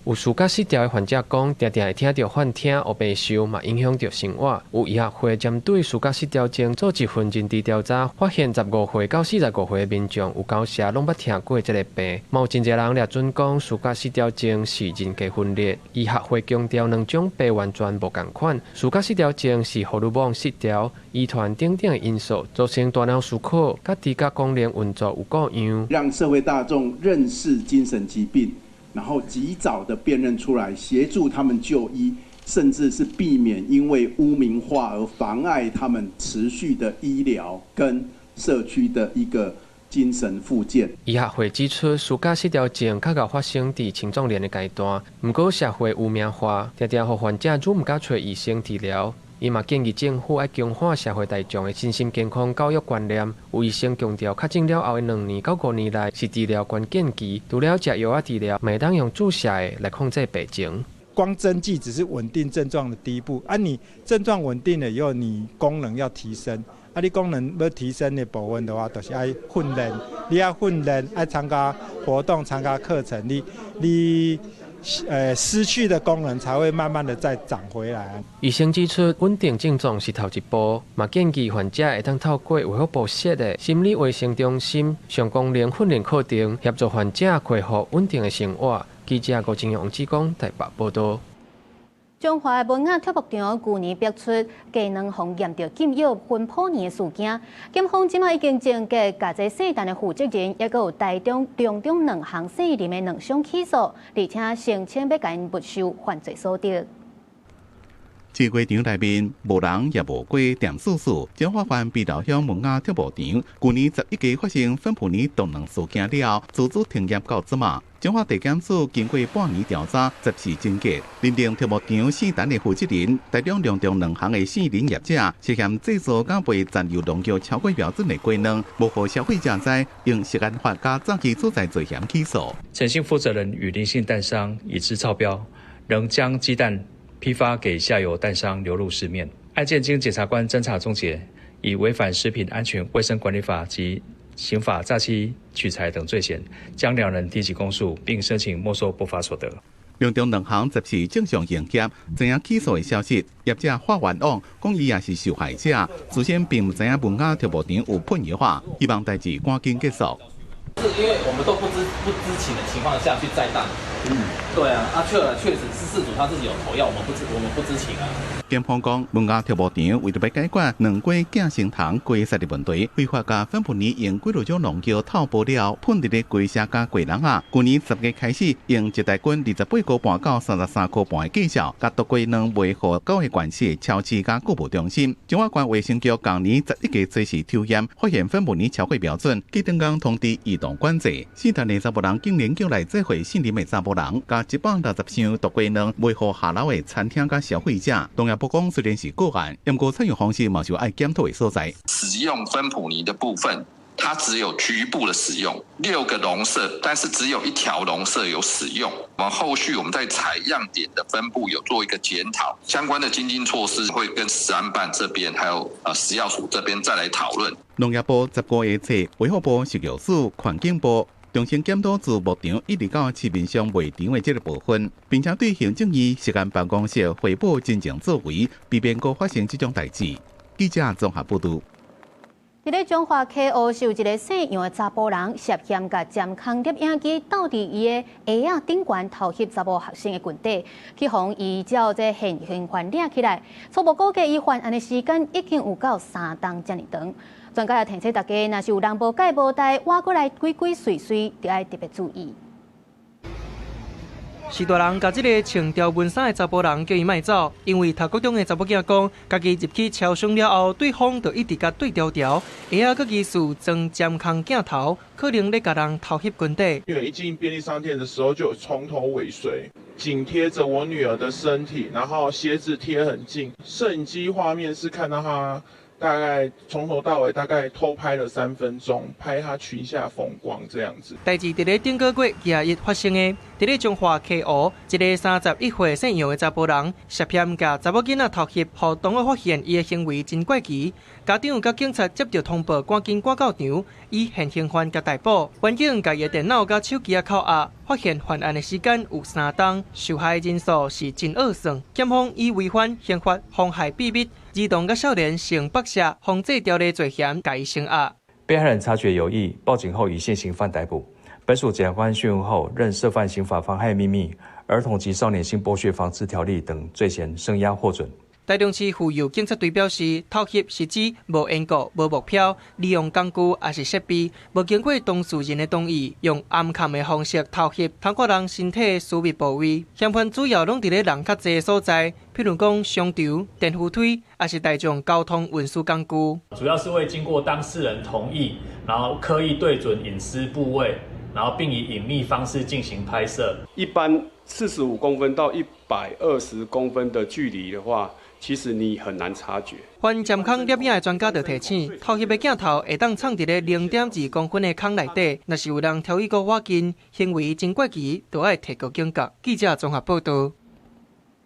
有思觉失调的患者讲，常常会听到幻听、黑白想，嘛影响到生活。有医学会针对思觉失调症做一份认知调查，发现15岁到45岁的民众有9成拢捌听过这个病。嘛有真侪人掠准讲，思觉失调症是人格分裂。医学会强调，两种病完全无同款。思觉失调症是荷尔蒙失调、遗传等等的因素，造成大脑思考、甲知觉功能运作有各样。让社会大众认识精神疾病。然后及早的辨认出来，协助他们就医，甚至是避免因为污名化而妨碍他们持续的医疗跟社区的一个精神复健。医学会指出，思觉失调症较较发生伫青壮年的阶段，不过社会污名化，常常互患者愈唔敢找医生治疗。伊嘛建议政府要强化社会大众的身心健康教育观念。有医生强调，确诊了后的2年到5年内是治疗关键期，除了食药治疗，袂当用注射的来控制病情。光针剂只是稳定症状的第一步，你症状稳定了以后，你功能要提升。你功能要提升的部分的话，就是要训练，你要训练，要参加活动、参加课程，你失去的功能才会慢慢的再长回来。医生指出，稳定症状是头一步，嘛建议患者会当透过卫福部设的心理卫生中心上功能训练课程，协助患者恢复稳定的生活。记者郭金勇、王志光台北报道。中华文雅体育场去年爆出鸡卵防验到禁药分破年的事件，检方即马已经侦结甲这涉单的负责人，也佮有台中、中2项涉林的2项起诉，而且声称要甲因没收犯罪所得。这会场内面无人也无过店叔叔，检法官被调向文雅体育场。去年11月发生粉埔年动乱事件了，自主停业到即马。检法地检署经过半年调查，执行侦结，认定体育场涉单的负责人台中、中2项的私林业者涉嫌制造甲卖残留农药超过标准的鸡卵，无互消费者知，用涉案法加诈欺处罪罪嫌起诉。诚信负责人与林姓蛋商已知超标，仍将鸡蛋批发给下游蛋商流入市面。案件经检察官侦查终结，以违反食品安全卫生管理法及刑法诈欺取财等罪嫌，将2人提起公诉，并申请没收不法所得。中2项执行正常营业，知影起诉的消息，业者发冤枉，讲伊也是受害者，事先并不知影文雅体育场有喷药化，希望代志赶紧结束。是因为我们都不知情的情况下去载蛋，对啊，确实是事主他自己有投药，我们不知情啊。检方讲，文雅体育场为了要解决2锅钾升糖鸡杀的问题，非法甲粉埔年用几多种农药透保了，喷伫咧鸡舍甲鸡笼啊。去年10月开始，用一台斤28块半到33块半的计数，甲毒鸡卵卖互9个县市超市甲购物中心。中华县卫生局去年11月做时抽验，发现粉埔年超过标准，记当天通知移动管制。涉单的查某人竟然叫来做回姓林的查某人，甲160箱毒鸡卵卖互下楼的餐厅甲消费者。东亚不讲虽然是个案，不过采用方式嘛是爱检讨的所在。使用芬普尼的部分，它只有局部的使用，6个笼舍，但是只有1条笼舍有使用。我们后续在采样点的分布有做一个检讨，相关的精进措施会跟食安办这边还有食药署这边再来讨论。农业部15月初，卫福部、食药署、环境部重新检讨自牧场一直到市面上卖场的这个部分，并且对行政院食安办公室汇报真正作为，避免再发生这种代志。记者综合报道。伫咧中华溪湖是有一个姓杨的查甫人涉嫌甲监控摄影机倒伫伊的鞋仔顶悬偷翕查某学生的裙底，去互伊照这现行犯抓起来。初步估计伊犯案的时间已经有到3档遮尔长。专家也提醒大家，若是有人无解无带，挖过来鬼鬼祟祟，就要特别注意。是大人甲这个穿条纹衫的查甫人叫伊莫走，因为头壳中的查某囝讲，家己入去超商了后，对方就一直甲对调调，鞋仔佮疑似装监控镜头，可能咧甲人偷翕裙底。因为一进便利商店的时候就从头尾随，紧贴着我女儿的身体，然后鞋子贴很近，摄影机画面是看到她大概从头到尾大概偷拍了3分钟，拍她裙下风光这样子。代志伫咧顶个月2日发生的，伫咧中华溪湖，一个31岁姓杨的查甫人涉嫌甲查某囡仔偷翕，互同学发现伊的行为真怪奇。家长甲警察接到通报，赶紧赶到场，以现行犯甲逮捕。环境甲伊的电脑甲手机扣押，发现犯案的时间有3档，受害人数是真恶算。检方以违反刑法妨害秘密、儿童甲少年性剥削、防制条例罪嫌，甲伊声押。被害人察觉有异，报警后以现行犯逮捕。本署检察官讯问后，认涉犯刑法妨害秘密、儿童及少年性剥削防治条例等罪嫌，声押获准。台中市妇幼警察队表示，偷翕是指无缘故、无目标，利用工具也是设备，无经过当事人的同意，用暗藏的方式偷翕，通过人身体的私密部位。嫌犯主要拢伫咧人较侪的所在，譬如讲商场、电扶梯，也是大众交通运输工具。主要是未经过当事人同意，然后刻意对准隐私部位，然后并以隐秘方式进行拍摄。一般45公分到120公分的距离的话，其实你很难察觉。犯监控摄影的专家就提醒，偷翕的镜头会当藏伫咧0.2公分的孔内底，若是有人挑伊个挖近，行为真怪奇，就要提高警觉。记者综合报道。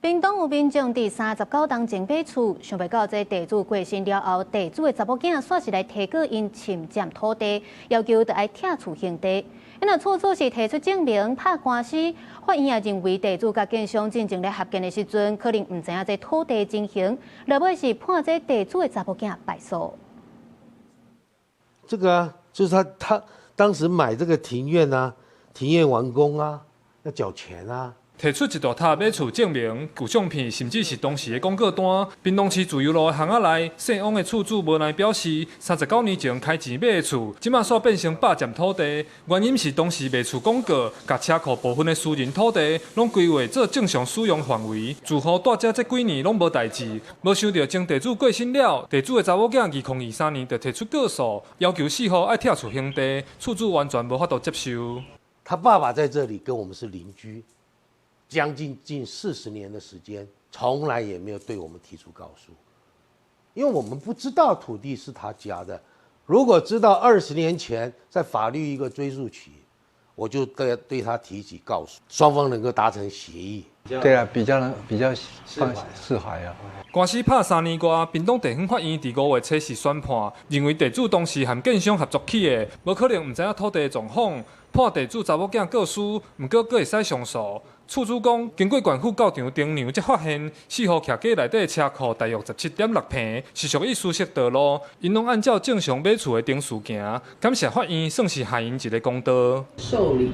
屏东有民众伫39栋前辈厝，想袂到这地主过身了后，地主的查某囝煞是来提告因侵占土地，要求着爱拆厝刑地。因若厝主是提出证明拍官司，法院也认为地主甲建商进行咧合建的时阵，可能唔知影这土地情形，落尾是判这地主的查某囝败诉。这个啊，就是他当时买这个庭院啊，庭院完工啊，要缴钱啊。提出一大沓买厝证明、旧相片，甚至是当时的广告单。屏东市自由路的巷仔内，姓汪的厝主无奈表示，39年前开钱买的厝，即马煞变成霸占土地，原因是当时卖厝广告，甲车库部分的私人土地，拢规划做正常使用范围。住户大家这几年拢无代志，无想到将地主过身了，地主的查某囝2023年就提出告诉，要求4户爱拆除兄弟，厝主完全无法度接受。他爸爸在这里跟我们是邻居，将近40年的时间，从来也没有对我们提出告诉，因为我们不知道土地是他家的。如果知道20年前在法律一个追溯期，我就对他提起告诉，双方能够达成协议。对啊，比较释怀啊。官司拍3年多，屏东地方法院伫5月初时宣判，认为地主当时和建商合作起的，无可能唔知影土地的状况，判地主查某囝告输，毋过佫会使上诉。厝主讲，经过县府告场定量，才发现4户徛家内底的车库大约17.6坪，是属于私设道路，因拢按照正常买厝的程序行。感谢法院，算是害因一个公道。受理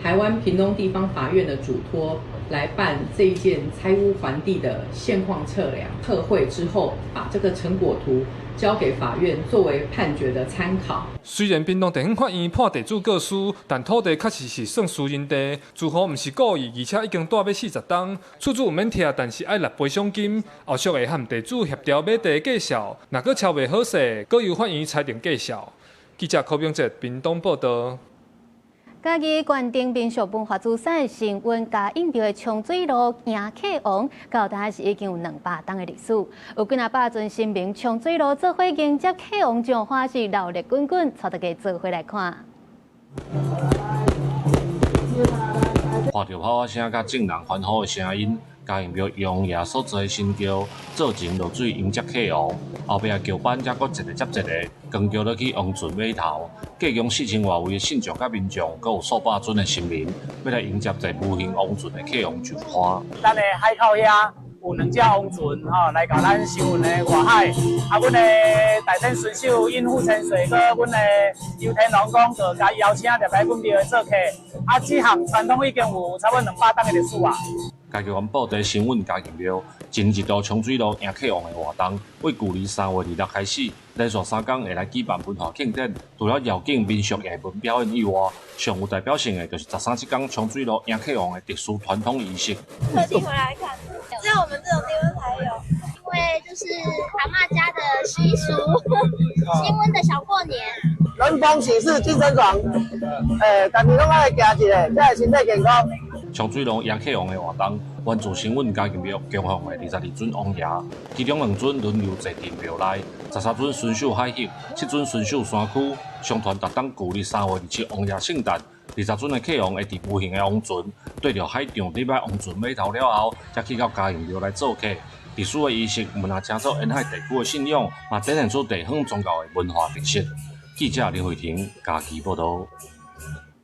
台湾屏东地方法院的嘱托，来办这一件拆屋还地的现况测量测绘之后，把这个成果图交给法院作为判决的参考。虽然屏东地方法院判地主告输，但土地确实是算私人地，住户毋是故意，而且已经住要40档，厝主毋免拆，但是爱纳赔偿金。后续会和地主协调买地介绍，若佫敲袂好势，佫由法院裁定介绍。记者柯炳哲，屏东报道。嘉义关顶民俗文化资产新闻加印着的冲水路迎客王，到今是已经有200档的历史。有几百尊新民冲水路做伙迎接客王上花是热烈滚滚，带大家做伙来看。看到炮声甲众人欢呼的声音，嘉义庙用耶所做的新桥做前落水迎接客王，后壁桥板才搁一个接一个，扛桥落去王船码头。计共4000多位的信众甲民众，搁有数百尊的新民，要来迎接在无形王船的客王上花。咱的海口遐有2只王船吼，来到咱新运的外海。啊，阮的大天水手应付潜水，搁阮的游天龙宫，就甲邀请入来阮庙的做客。啊，这项传统已经有差不多200档的历史啊。嘉义县布袋新运嘉义庙，前一道冲水路迎客王的活动，为旧年3月26开始，连续3天会来举办文化庆典。除了邀请民俗艺文表演以外，上有代表性的就是13这天冲水路迎客王的特殊传统仪式。特地回来看，只有我们这种地方才有，因为就是阿嬷家的习俗，新温的小过年。人逢喜事精神爽，家己拢爱行一个，才会身体健康。冲水路迎客王的活动，源自新运嘉义庙供奉的22尊王爷，其中2尊轮流坐进庙内，13尊顺手海邑，7尊顺手山区。相传逐当旧历3月27王爷圣诞，20尊的客王会伫无形的王船对着海上礼拜王船码头了后，才去到嘉义庙来做客。特殊的仪式，唔但请做沿海地区的信仰，嘛展现出地方宗教的文化特色。记者林慧婷，嘉义报道。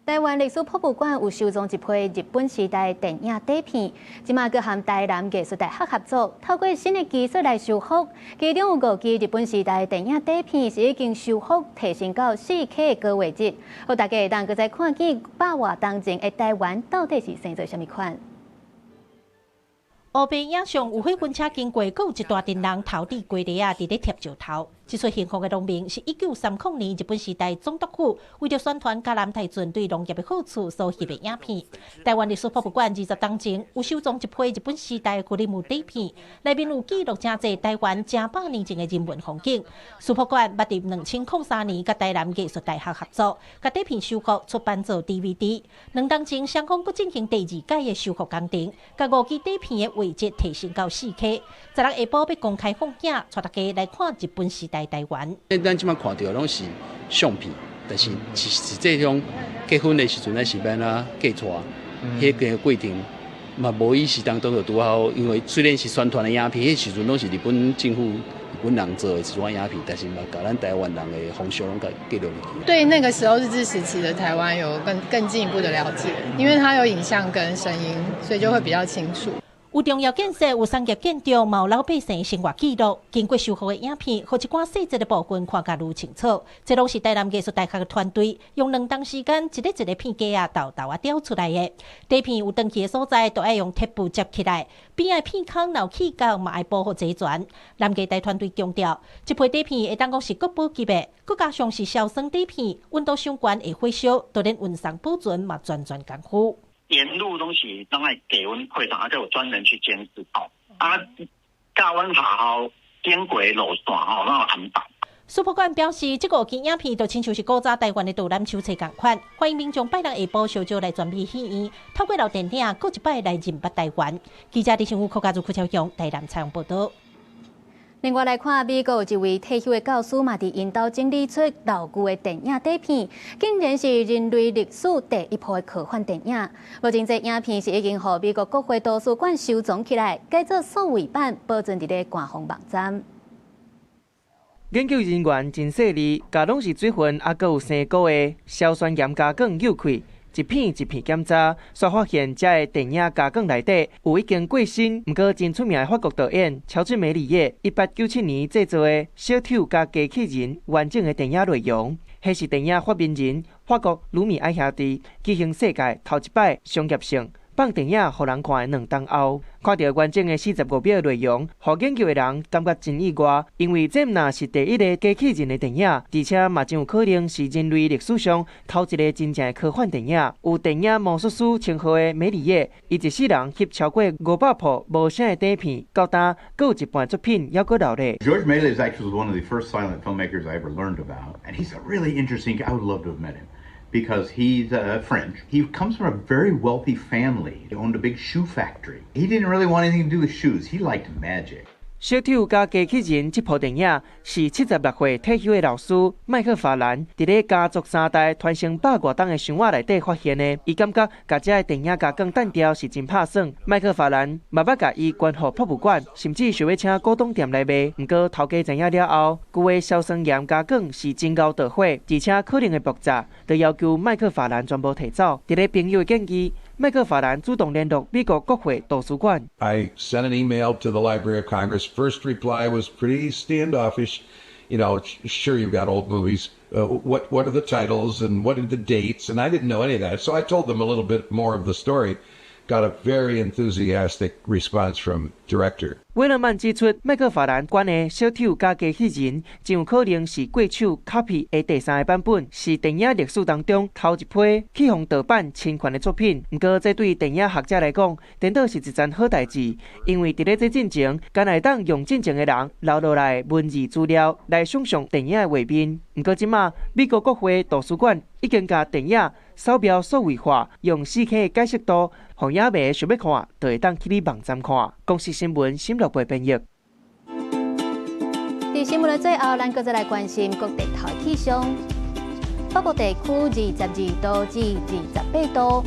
台湾历史博物馆有收藏一批日本时代电影底片，即马佮和台南艺术大学合作，透过新的技术来修复。其中有5支日本时代电影底片是已经修复提升到4K 高画质，好大家会当佮再看见100多当前的台湾到底是生做啥物款。乌白影像有火军车经过，佮有一大群人头顶规地伫咧贴石头。这出幸福的农民是1930年日本时代总督府为着宣传嘉南台船对农业的好处所翕的影片。台湾历史博物馆20当前有收藏一批日本时代古人物底片，内面有记录真侪台湾正100年前的人文风景。史博馆捌伫2003年甲台南艺术大学合作，甲底片修复出版做 DVD。2当前双方佮进行第2届的修复工程，甲5支底片的画质提升到4K。16下晡要公开放映，带大家来看日本时代台湾。咱即摆看到拢是相片，但是实际上结婚的时阵，咱是免啊嫁娶，迄个过程嘛无伊是当中就拄好，因为虽然是宣传的影片，迄时阵拢是日本政府、日本人做的一种影片，但是嘛，甲咱台湾人的风俗拢甲记录入去。对那个时候日治时期的台湾有更进一步的了解，因为它有影像跟声音，所以就会比较清楚。有重要建设、有产业建筑、有老百姓生活记录，经过修复的影片，和一寡细节的部分看甲愈清楚。这拢是台南艺术大学的团队用2天时间，一个片架豆豆雕出来的。底片有登去的所在，都爱用贴布接起来，边的片孔有起角，嘛爱保护齐全。南艺大团队强调，这批底片会当讲是国宝级的，佮加上是硝酸底片，温度上悬会火烧，都连运送保存嘛全功夫。沿路东西当然给阮会场，有专人去监视甲阮学校经过路线咱有安排。苏博馆表示，这个件影片就亲像是古早台湾的导览手册同款，欢迎民众拜六下晡小酒来全美戏院，透过老电影，搁一摆来认捌台湾。记者李新武、柯家族、柯超雄台南采访报道。另外来看，美国有一位退休的教师嘛，伫引导整理出老旧的电影底片，竟然是人类历史第一部的科幻电影。目前这影片是已经被美国国会图书馆收藏起来，改做数位版，保存伫咧官方网站。研究人员真细腻，甲拢是水分，还佫有生果的硝酸盐加镉诱开。一片一片检查，却发现这个电影加镉内底有已经过身，不过真出名的法国导演乔治·梅里耶1897年制作的《小丑加机器人》完整的电影内容。迄是电影发明人法国卢米埃兄弟举行世界头一摆商业性放电影，互人看的2天后，看到完整的45秒内容，互研究的人感觉真意外，因为这若是第一个机器人的电影，而且嘛真有可能是人类历史上头一个真正的科幻电影。有电影魔术师称号的梅里耶，伊一世人翕超过500部无声的底片，到呾佫有一半作品还佫留咧。Georges Méliès actually was one of the first silent filmmakers I ever learned about, and he's a really interesting. I would love to have met him. Because he's French. He comes from a very wealthy family. He owned a big shoe factory. He didn't really want anything to do with shoes. He liked magic. 小丑加机器人这部电影是76岁退休的老师麦克法兰伫咧家族3代传承100多档的箱仔内底发现的。伊感觉甲这个电影加工单调是真拍算。麦克法兰嘛捌甲伊捐予博物馆，甚至想要请古董店来卖。不过头家知影了后，旧的硝酸盐加镉是真高导火，而且可能会爆炸，就要求麦克法兰全部提走。伫咧朋友的建议，麦克法兰主动联络美国国会图书馆。I sent an email to the Library of Congress. First reply was pretty standoffish. You know, sure, you've got old movies. What are the titles and what are the dates? And I didn't know any of that. So I told them a little bit more of the story. Got a very enthusiastic response from director. 威勒曼指出，麦克法兰管的小丑加机器人，真有可能是过手 copy 的第3个版本，是电影历史当中头一批去互盗版侵权的作品。不过，这对电影学者来讲，颠倒是一件好代志，因为伫咧这进前，敢会当用进前的人留落来文字资料来想象电影的画面。不过，即马美国国会图书馆已经将电影扫描数位化，用4K 的解析度，互影迷想要看，就会当去你网站看。公视新闻沈乐培编译。在新闻的最后，咱搁再来关心各地头气象。北部地区22度至28度，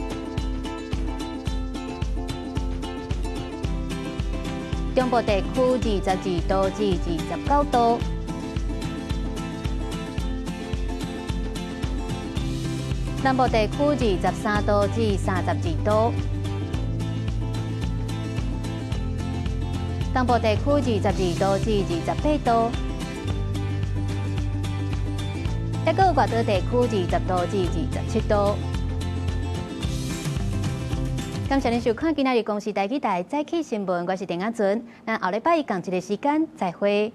中部地区22度至29度，南部地区23度至32度。东部地区22度至28度，还有外岛地区20度至27度。感谢您收看今仔日公视台记台早起新闻，我是丁雅纯，咱后礼拜一同一个时间再会。